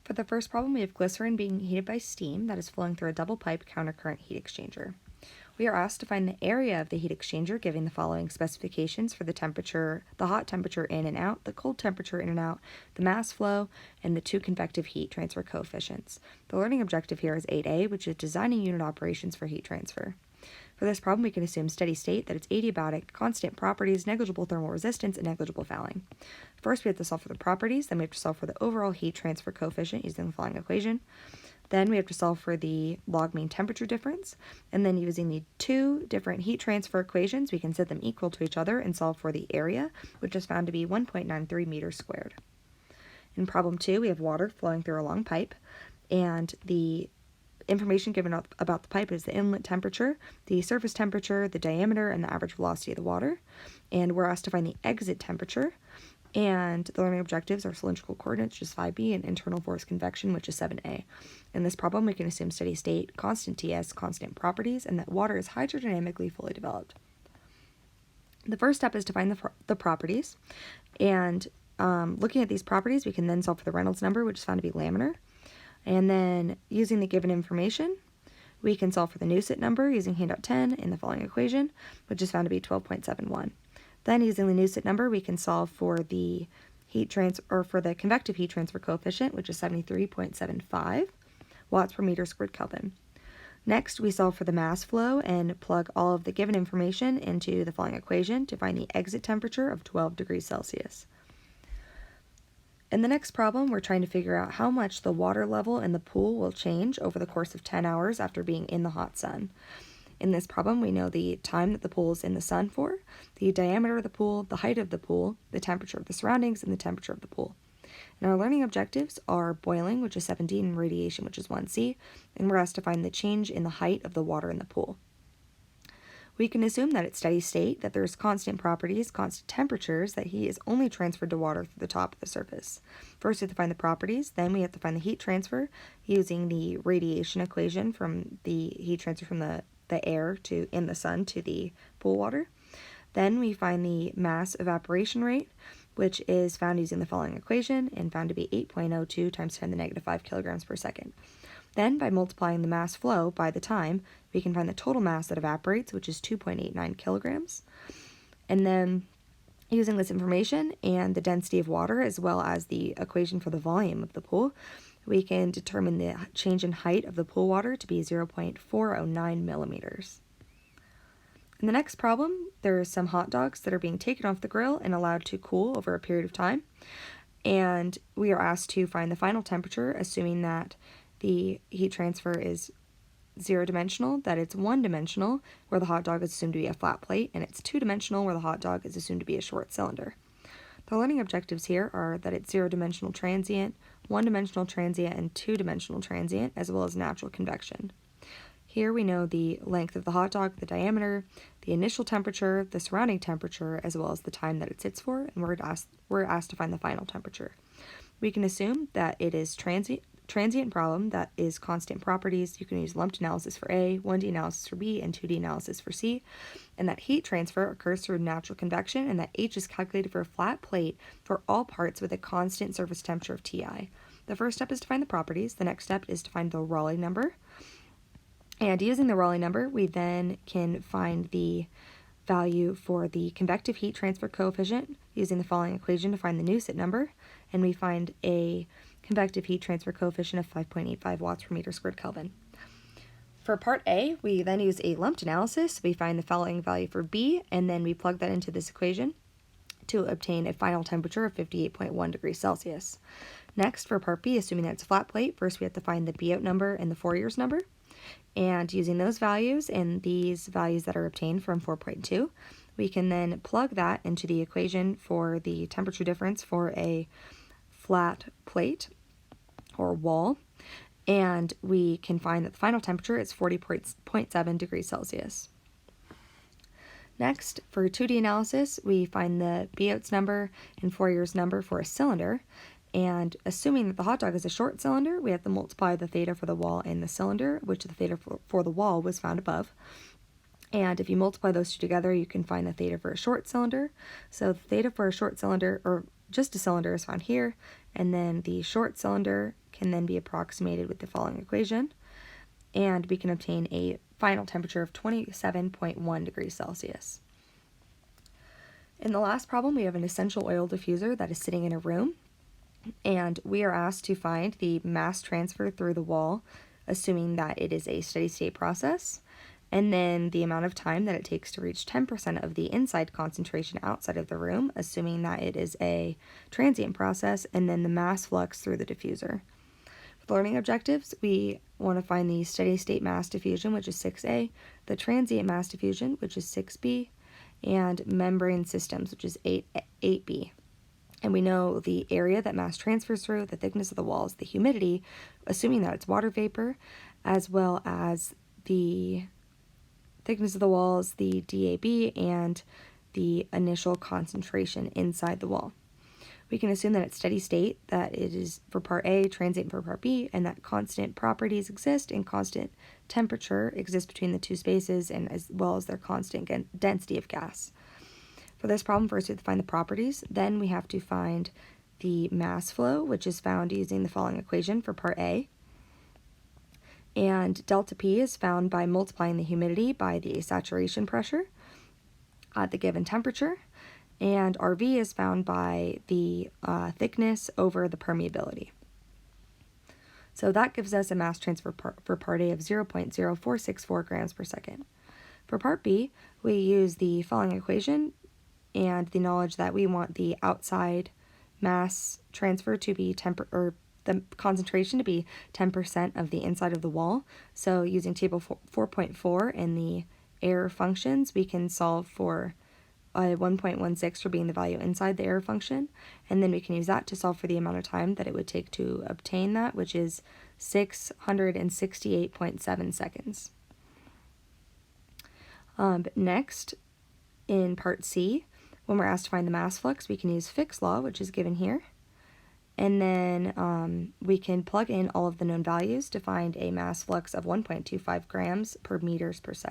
For the first problem, we have glycerin being heated by steam that is flowing through a double pipe countercurrent heat exchanger. We are asked to find the area of the heat exchanger giving the following specifications for the temperature, the hot temperature in and out, the cold temperature in and out, the mass flow, and the two convective heat transfer coefficients. The learning objective here is 8A, which is designing unit operations for heat transfer. For this problem, we can assume steady state, that it's adiabatic, constant properties, negligible thermal resistance, and negligible fouling. First, we have to solve for the properties, then we have to solve for the overall heat transfer coefficient using the following equation. Then we have to solve for the log mean temperature difference, and then using the two different heat transfer equations, we can set them equal to each other and solve for the area, which is found to be 1.93 meters squared. In problem 2, we have water flowing through a long pipe, and the information given about the pipe is the inlet temperature, the surface temperature, the diameter, and the average velocity of the water. And we're asked to find the exit temperature, and the learning objectives are cylindrical coordinates, which is 5b, and internal force convection, which is 7a. In this problem, we can assume steady state, constant Ts, constant properties, and that water is hydrodynamically fully developed. The first step is to find the properties, and looking at these properties, we can then solve for the Reynolds number, which is found to be laminar. And then, using the given information, we can solve for the Newsett number using handout 10 in the following equation, which is found to be 12.71. Then, using the Newsett number, we can solve for the convective heat transfer coefficient, which is 73.75 watts per meter squared Kelvin. Next, we solve for the mass flow and plug all of the given information into the following equation to find the exit temperature of 12 degrees Celsius. In the next problem, we're trying to figure out how much the water level in the pool will change over the course of 10 hours after being in the hot sun. In this problem, we know the time that the pool is in the sun for, the diameter of the pool, the height of the pool, the temperature of the surroundings, and the temperature of the pool. And our learning objectives are boiling, which is 17, and radiation, which is 1C, and we're asked to find the change in the height of the water in the pool. We can assume that it's steady state, that there's constant properties, constant temperatures, that heat is only transferred to water through the top of the surface. First, we have to find the properties, then we have to find the heat transfer using the radiation equation from the heat transfer from the air in the sun to the pool water. Then we find the mass evaporation rate, which is found using the following equation and found to be 8.02 times 10 to the negative 5 kilograms per second. Then, by multiplying the mass flow by the time, we can find the total mass that evaporates, which is 2.89 kilograms. And then, using this information and the density of water, as well as the equation for the volume of the pool, we can determine the change in height of the pool water to be 0.409 millimeters. In the next problem, there are some hot dogs that are being taken off the grill and allowed to cool over a period of time. And we are asked to find the final temperature, assuming that the heat transfer is zero-dimensional, that it's one-dimensional, where the hot dog is assumed to be a flat plate, and it's two-dimensional, where the hot dog is assumed to be a short cylinder. The learning objectives here are that it's zero-dimensional transient, one-dimensional transient, and two-dimensional transient, as well as natural convection. Here we know the length of the hot dog, the diameter, the initial temperature, the surrounding temperature, as well as the time that it sits for, and we're asked to find the final temperature. We can assume that it is transient problem that is constant properties. You can use lumped analysis for A, 1D analysis for B, and 2D analysis for C, and that heat transfer occurs through natural convection, and that H is calculated for a flat plate for all parts with a constant surface temperature of Ti. The first step is to find the properties. The next step is to find the Rayleigh number. And using the Rayleigh number, we then can find the value for the convective heat transfer coefficient using the following equation to find the Newsett number, and we find a convective heat transfer coefficient of 5.85 watts per meter squared Kelvin. For part A, we then use a lumped analysis. We find the following value for B, and then we plug that into this equation to obtain a final temperature of 58.1 degrees Celsius. Next, for part B, assuming that it's a flat plate, first we have to find the Biot number and the Fourier's number. And using those values and these values that are obtained from 4.2, we can then plug that into the equation for the temperature difference for a flat plate or wall, and we can find that the final temperature is 40.7 degrees Celsius. Next, for 2D analysis, we find the Biot's number and Fourier's number for a cylinder, and assuming that the hot dog is a short cylinder, we have to multiply the theta for the wall and the cylinder, which the theta for the wall was found above. And if you multiply those two together, you can find the theta for a short cylinder. So the theta for a short cylinder, or just a cylinder, is found here, and then the short cylinder can then be approximated with the following equation, and we can obtain a final temperature of 27.1 degrees Celsius. In the last problem, we have an essential oil diffuser that is sitting in a room, and we are asked to find the mass transfer through the wall, assuming that it is a steady state process, and then the amount of time that it takes to reach 10% of the inside concentration outside of the room, assuming that it is a transient process, and then the mass flux through the diffuser. For learning objectives, we want to find the steady state mass diffusion, which is 6A, the transient mass diffusion, which is 6B, and membrane systems, which is 8B. And we know the area that mass transfers through, the thickness of the walls, the humidity, assuming that it's water vapor, as well as the thickness of the walls, the DAB, and the initial concentration inside the wall. We can assume that it's steady state, that it is for part A, transient for part B, and that constant properties exist and constant temperature exists between the two spaces, and as well as their constant density of gas. For this problem, first we have to find the properties, then we have to find the mass flow, which is found using the following equation for part A. And delta P is found by multiplying the humidity by the saturation pressure at the given temperature. And RV is found by the thickness over the permeability. So that gives us a mass transfer for part A of 0.0464 grams per second. For part B, we use the following equation and the knowledge that we want the outside mass transfer to be the concentration to be 10% of the inside of the wall. So using table 4.4 and the error functions, we can solve for 1.16 for being the value inside the error function, and then we can use that to solve for the amount of time that it would take to obtain that, which is 668.7 seconds. Next, in part C, when we're asked to find the mass flux, we can use Fick's law, which is given here, and then we can plug in all of the known values to find a mass flux of 1.25 grams per meters per second.